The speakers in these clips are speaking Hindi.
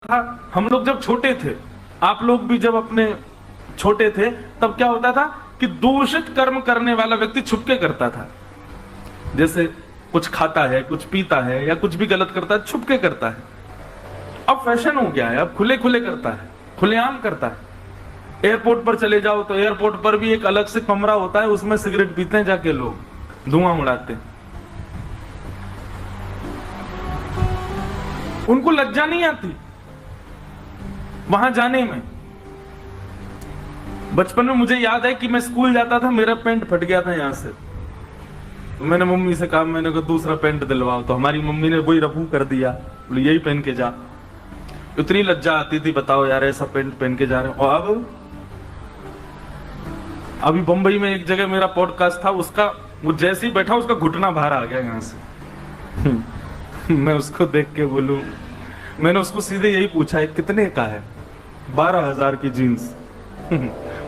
था, हम लोग जब छोटे थे, आप लोग भी जब अपने छोटे थे, तब क्या होता था कि दूषित कर्म करने वाला व्यक्ति छुपके करता था। जैसे कुछ खाता है, कुछ पीता है या कुछ भी गलत करता है, छुपके करता है। अब फैशन हो गया है, अब खुले खुले करता है, खुलेआम करता है। एयरपोर्ट पर चले जाओ तो एयरपोर्ट पर भी एक अलग से कमरा होता है, उसमें सिगरेट पीते हैं जाके लोग, धुआं उड़ाते हैं। उनको लज्जा नहीं आती वहां जाने में। बचपन में मुझे याद है कि मैं स्कूल जाता था, मेरा पैंट फट गया था यहां से, तो मैंने मम्मी से कहा, मैंने कहा दूसरा पैंट दिलवाओ, तो हमारी मम्मी ने वही रफू कर दिया, बोले यही पहन के जा। इतनी लज्जा आती थी, बताओ यार ऐसा पैंट पहन के जा रहे हो। और अब अभी बंबई में एक जगह मेरा पॉडकास्ट था, उसका वो जैसे ही बैठा उसका घुटना बाहर आ गया यहां से। मैं उसको देख के बोलूं, मैंने उसको सीधे यही पूछा है कितने का है? 12,000 की जीन्स।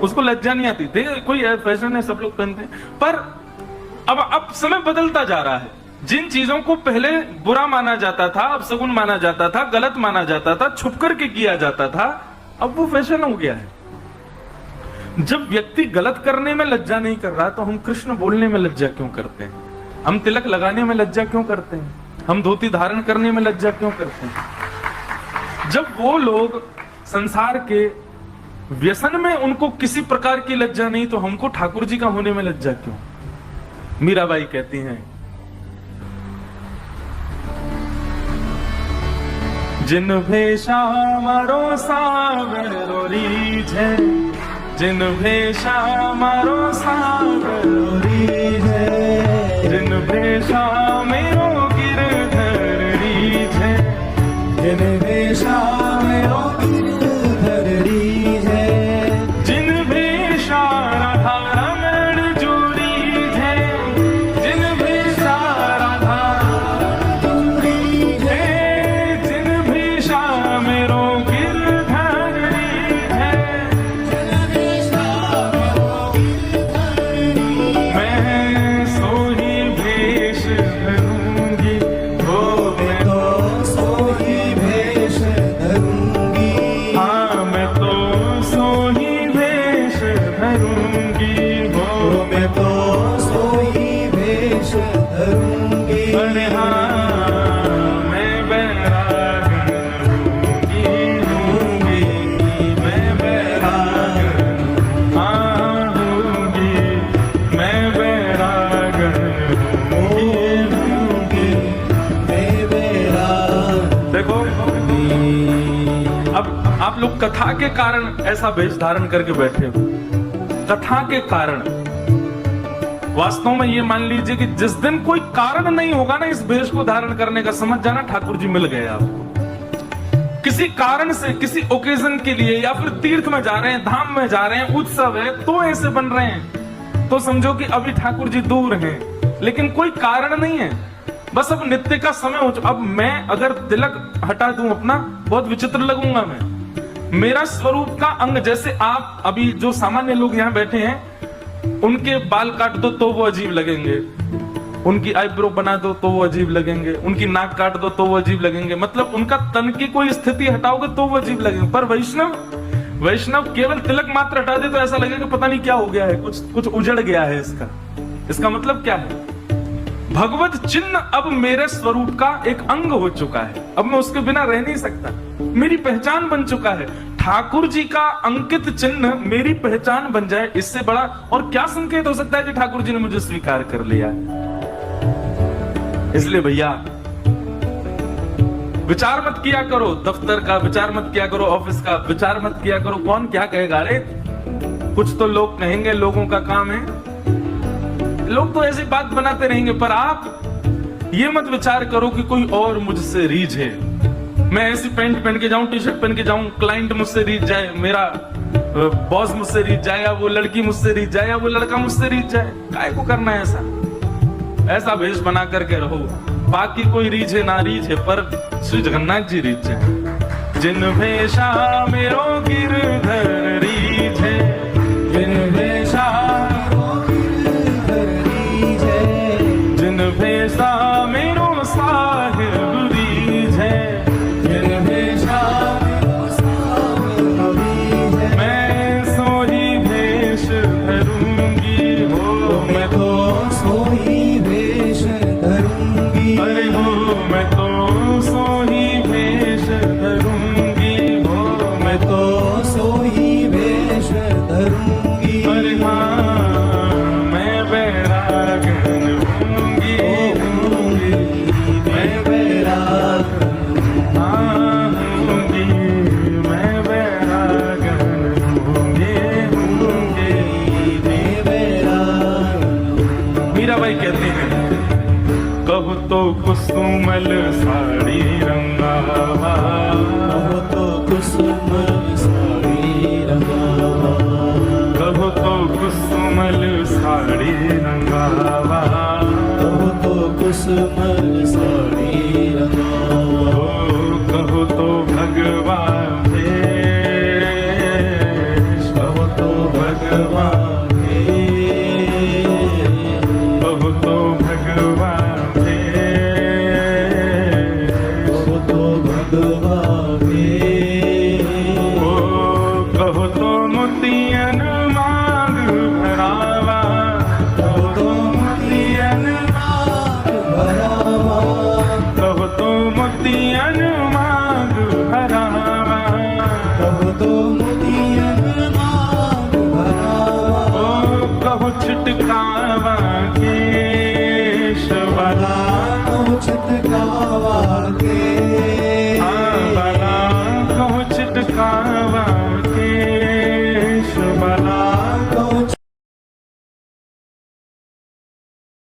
उसको लज्जा नहीं आती थी, कोई फैशन है, सब लोग पहनते हैं। पर अब समय बदलता जा रहा है। जिन चीजों को पहले बुरा माना जाता था, अपशगुन माना जाता था, गलत माना जाता था, छुप करके किया जाता था, अब वो फैशन हो गया है। जब व्यक्ति गलत करने में लज्जा नहीं कर रहा, तो हम कृष्ण बोलने में लज्जा क्यों करते हैं? हम तिलक लगाने में लज्जा क्यों करते हैं? हम धोती धारण करने में लज्जा क्यों करते हैं? जब वो लोग संसार के व्यसन में उनको किसी प्रकार की लज्जा नहीं, तो हमको ठाकुर जी का होने में लज्जा क्यों? मीराबाई कहती हैं, जिन भेषा मारो सावरो रीझे, जिन भेषा मारो सावरो रीझे, जिन भेषा मेरो गिरधर रीझे, जिन भेषा मेरो गिरधर रीझे, जिन भेषा राधा रमण जो रीझे, जिन भेषा राधा जो रीझे, जिन भेषा मेरो गिरधर रीझे, जिन भेषा मेरो गिरधर रीझे, मैं सोही भेष धरूंगी, हो मैं तो सोही भेष धरूंगी, हाँ मैं तो सोही भेष धरूंगी, हो मैं तो सोही भेष धरूंगी। अरे हाँ मैं बैरागन हूँगी, मैं बैरागन, हाँ हूँगी, मैं बैरागन हूँगी, मैं बैरागन। देखो, अब आप लोग कथा के कारण ऐसा वेश धारण करके बैठे हो, कथा के कारण। वास्तव में ये मान लीजिए कि जिस दिन कोई कारण नहीं होगा ना इस वेश को धारण करने का, समझ जाना ठाकुर जी मिल गए आपको। किसी कारण से, किसी ओकेजन के लिए, या फिर तीर्थ में जा रहे हैं, धाम में जा रहे हैं, उत्सव है तो ऐसे बन रहे हैं, तो समझो कि अभी ठाकुर जी दूर हैं, लेकिन कोई कारण नहीं है, बस अब नित्य का समय हो चुका। अब मैं अगर तिलक हटा दूं अपना, बहुत विचित्र लगूंगा मैं। मेरा स्वरूप का अंग, जैसे आप अभी जो सामान्य लोग यहाँ बैठे हैं, उनके बाल काट दो तो वो अजीब लगेंगे, उनकी आईब्रो बना दो तो वो अजीब लगेंगे, उनकी नाक काट दो तो वो अजीब लगेंगे, मतलब उनका तन की कोई स्थिति हटाओगे तो वो अजीब लगेंगे। पर वैष्णव केवल तिलक मात्र हटा दे तो ऐसा लगेगा पता नहीं क्या हो गया है, कुछ उजड़ गया है। इसका मतलब क्या है? भगवत चिन्ह अब मेरे स्वरूप का एक अंग हो चुका है, अब मैं उसके बिना रह नहीं सकता, मेरी पहचान बन चुका है। ठाकुर जी का अंकित चिन्ह मेरी पहचान बन जाए, इससे बड़ा और क्या संकेत हो सकता है कि ठाकुर जी ने मुझे स्वीकार कर लिया। इसलिए भैया विचार मत किया करो, दफ्तर का विचार मत किया करो, ऑफिस का विचार मत किया करो, कौन क्या कहेगा। अरे कुछ तो लोग कहेंगे, लोगों का काम है, लोग तो ऐसी बात बनाते रहेंगे, पर आप ये मत विचार करो कि कोई और मुझसे रीझे, मैं ऐसी पैंट पहन के जाऊं, टी शर्ट पहन के जाऊं, क्लाइंट मुझसे रीझ जाए, मेरा बॉस मुझसे रीझ जाए, या वो लड़की मुझसे रीझ जाए, या वो लड़का मुझसे रीझ जाए। काय को करना है ऐसा वेश बना करके रहो, बाकी कोई रीझे ना रीझे, पर श्री जगन्नाथ जी रीझ जाए। जिन भेषा मेरो गिरधर रीझे, जिन भेषा मेरो गिरधर रीझे, जिन भेषा मेरो साहिब रीझे, जिन भेषा कुसुमल साड़ी रंगावा, कहो तो कुसुमल साड़ी रंगावा, कहो तो कुसुमल साड़ी रंगावा, कहो तो कुसुमल साड़ी रंगावा, ओ कहो तो भगवान भेष, कहो तो भगवान कहो तो भगवान भेष, कहो तो भगवान ओ कहो तो मोतियन मांग भरावा, कहो तो मोतियन मांग भरावा, कहो तो मोतियन मांग भरावा, कहो तो मोतियन मांग भरावा, ओ कहो छिटकावा केशवला, कहो छिटकावा